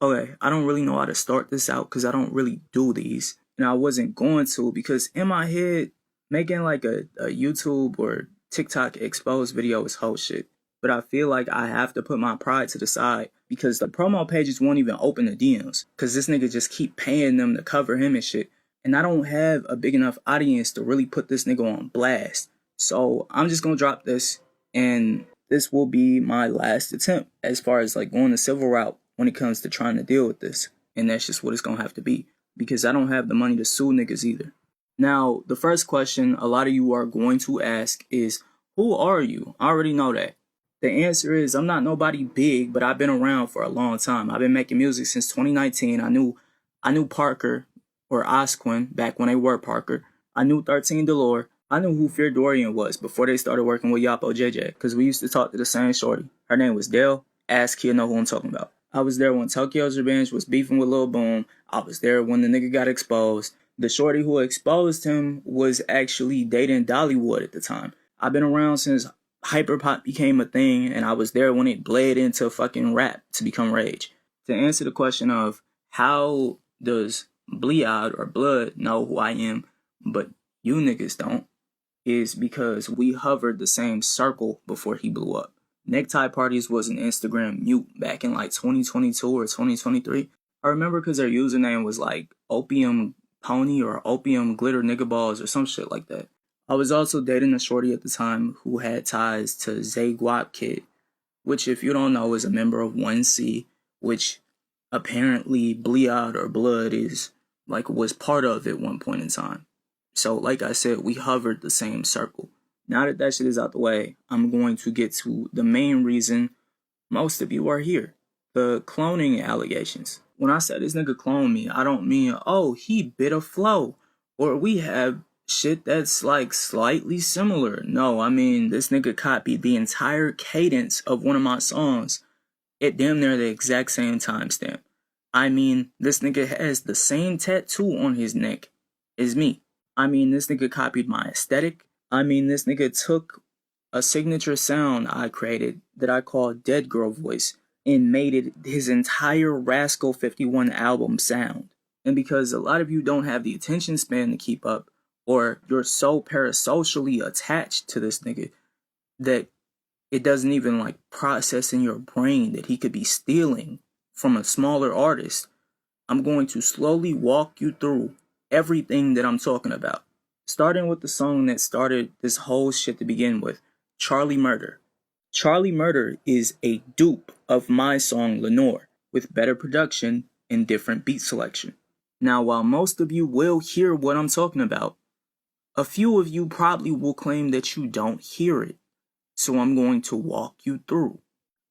Okay, I don't really know how to start this out because I don't really do these. And I wasn't going to because in my head, making like a YouTube or TikTok exposed video is whole shit. But I feel like I have to put my pride to the side because the promo pages won't even open the DMs because this nigga just keep paying them to cover him and shit. And I don't have a big enough audience to really put this nigga on blast. So I'm just gonna drop this, and this will be my last attempt as far as like going the civil route when it comes to trying to deal with this. And that's just what it's gonna have to be because I don't have the money to sue niggas either. Now, the first question a lot of you are going to ask is, who are you? I already know that. The answer is, I'm not nobody big, but I've been around for a long time. I've been making music since 2019. I knew Parker or Osquin back when they were Parker. I knew 13 Delore. I knew who Fear Dorian was before they started working with Yapo JJ because we used to talk to the same shorty. Her name was Dale. Ask, he'll know who I'm talking about. I was there when Tokyo's Revenge was beefing with Lil Boom. I was there when the nigga got exposed. The shorty who exposed him was actually dating Dollywood at the time. I've been around since hyperpop became a thing, and I was there when it bled into fucking rap to become rage. To answer the question of how does Bleoud or Blood know who I am, but you niggas don't, is because we hovered the same circle before he blew up. Necktie Parties was an Instagram mute back in like 2022 or 2023. I remember because their username was like Opium Pony or Opium Glitter Nigga Balls or some shit like that. I was also dating a shorty at the time who had ties to Zay Guap Kid, which if you don't know is a member of 1C, which apparently Bleoud or Blood is like was part of at one point in time. So like I said, we hovered the same circle. Now that that shit is out the way, I'm going to get to the main reason most of you are here. The cloning allegations. When I say this nigga cloned me, I don't mean, oh, he bit a flow. Or we have shit that's like slightly similar. No, I mean, this nigga copied the entire cadence of one of my songs at damn near the exact same timestamp. I mean, this nigga has the same tattoo on his neck as me. I mean, this nigga copied my aesthetic. I mean, this nigga took a signature sound I created that I call Dead Girl Voice and made it his entire Rascal 51 album sound. And because a lot of you don't have the attention span to keep up, or you're so parasocially attached to this nigga that it doesn't even like process in your brain that he could be stealing from a smaller artist, I'm going to slowly walk you through everything that I'm talking about. Starting with the song that started this whole shit to begin with, Charlie Murder. Charlie Murder is a dupe of my song Lenore, with better production and different beat selection. Now, while most of you will hear what I'm talking about, a few of you probably will claim that you don't hear it. So I'm going to walk you through.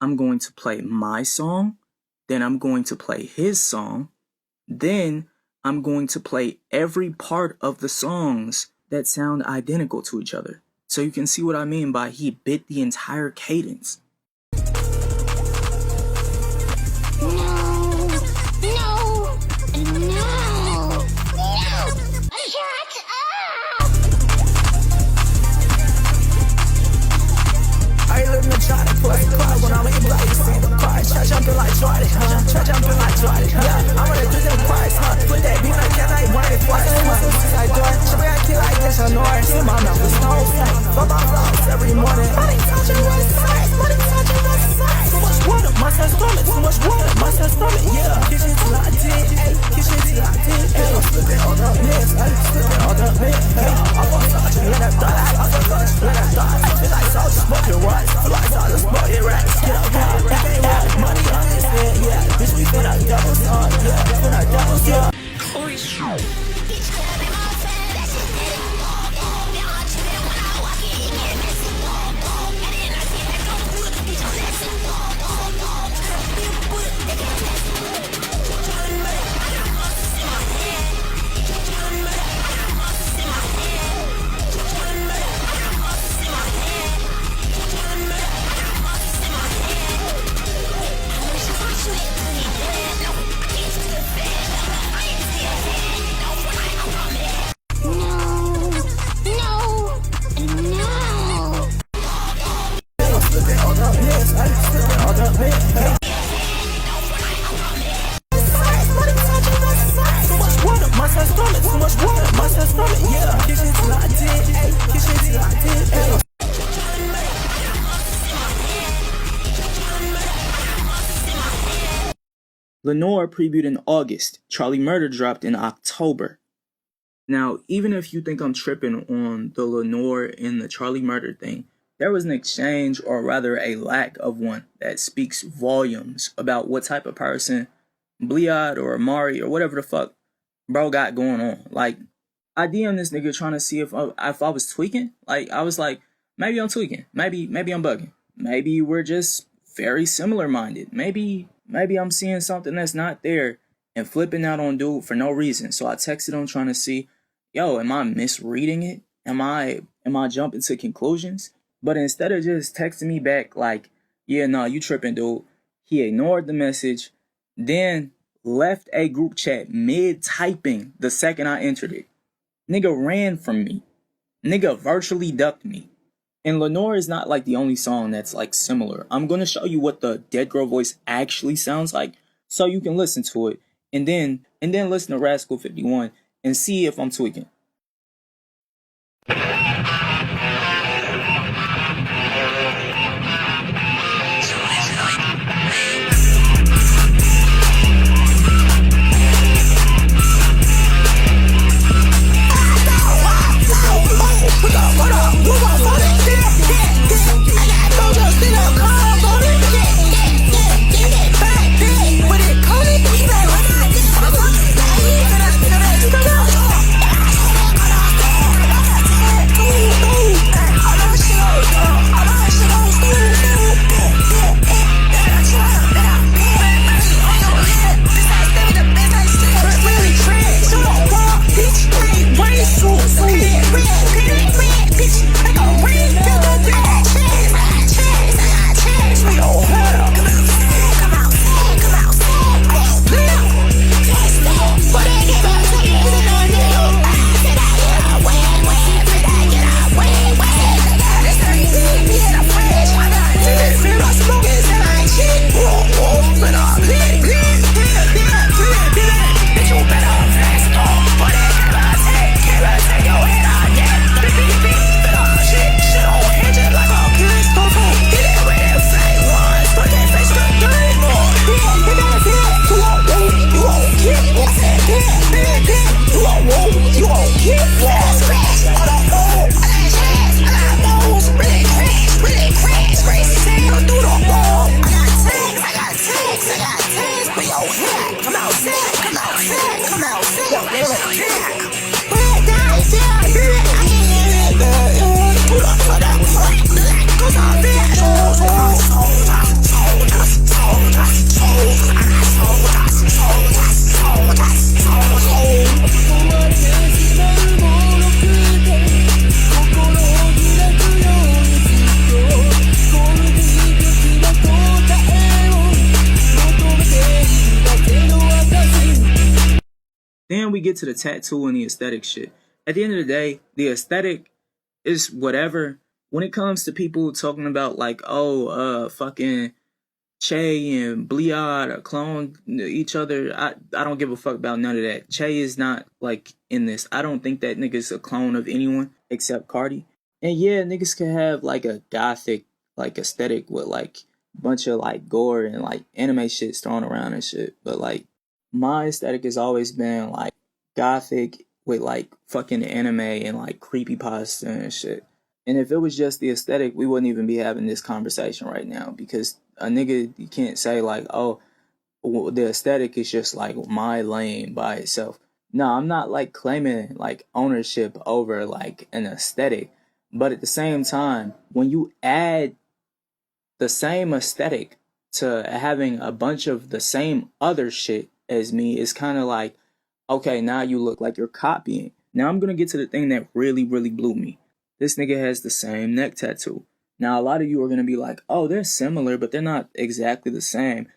I'm going to play my song, then I'm going to play his song, then I'm going to play every part of the songs that sound identical to each other. So you can see what I mean by he bit the entire cadence. Lenore previewed in August. Charlie Murder dropped in October. Now, even if you think I'm tripping on the Lenore and the Charlie Murder thing, there was an exchange, or rather a lack of one, that speaks volumes about what type of person Bleoud or Amari or whatever the fuck bro got going on. Like, I DM'd this nigga trying to see if I was tweaking. Like, I was like, maybe I'm tweaking. Maybe I'm bugging. Maybe we're just very similar minded. Maybe I'm seeing something that's not there and flipping out on dude for no reason. So I texted him trying to see, yo, am I misreading it? Am I jumping to conclusions? But instead of just texting me back like, yeah, no, you tripping, dude, he ignored the message, then left a group chat mid-typing the second I entered it. Nigga ran from me. Nigga virtually ducked me. And Lenore is not like the only song that's like similar. I'm gonna show you what the Dead Girl voice actually sounds like so you can listen to it and then listen to Rascal 51 and see if I'm tweaking. Then we get to the tattoo and the aesthetic shit. At the end of the day, the aesthetic is whatever. When it comes to people talking about like, fucking Che and Bleoud clone each other, I don't give a fuck about none of that. Che is not like in this. I don't think that nigga's a clone of anyone except Cardi. And yeah, niggas can have like a gothic like aesthetic with like a bunch of like gore and like anime shit thrown around and shit. But like my aesthetic has always been like gothic with like fucking anime and like creepypasta and shit. And if it was just the aesthetic, we wouldn't even be having this conversation right now, because a nigga, you can't say like, oh, the aesthetic is just like my lane by itself. No, I'm not like claiming like ownership over like an aesthetic. But at the same time, when you add the same aesthetic to having a bunch of the same other shit as me, it's kind of like, okay, now you look like you're copying. Now I'm going to get to the thing that really, really blew me. This nigga has the same neck tattoo. Now, a lot of you are going to be like, oh, they're similar, but they're not exactly the same.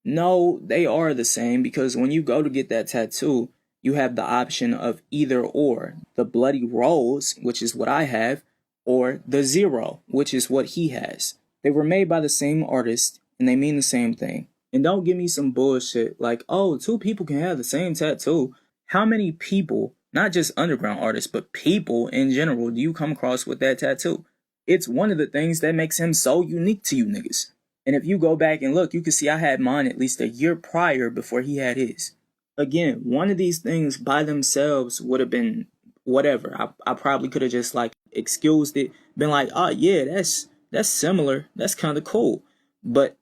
No, they are the same, because when you go to get that tattoo, you have the option of either or. The bloody rose, which is what I have, or the zero, which is what he has. They were made by the same artist, and they mean the same thing. And don't give me some bullshit like, oh, two people can have the same tattoo. How many people, not just underground artists, but people in general, do you come across with that tattoo? It's one of the things that makes him so unique to you niggas. And if you go back and look, you can see I had mine at least a year prior before he had his. Again, one of these things by themselves would have been whatever. I probably could have just like excused it, been like, oh yeah, that's similar. That's kind of cool. But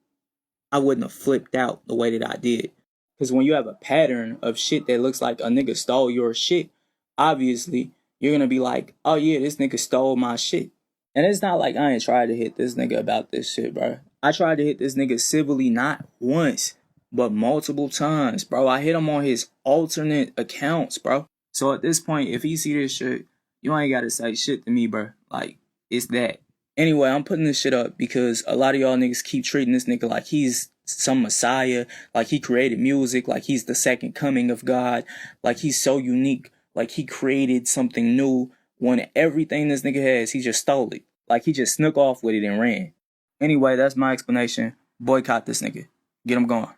I wouldn't have flipped out the way that I did. Because when you have a pattern of shit that looks like a nigga stole your shit, obviously you're going to be like, oh yeah, this nigga stole my shit. And it's not like I ain't tried to hit this nigga about this shit, bro. I tried to hit this nigga civilly not once, but multiple times, bro. I hit him on his alternate accounts, bro. So at this point, if he see this shit, you ain't got to say shit to me, bro. Like, it's that. Anyway, I'm putting this shit up because a lot of y'all niggas keep treating this nigga like he's some messiah, like he created music, like he's the second coming of God, like he's so unique, like he created something new, when everything this nigga has, he just stole it. Like he just snuck off with it and ran. Anyway, that's my explanation. Boycott this nigga. Get him going.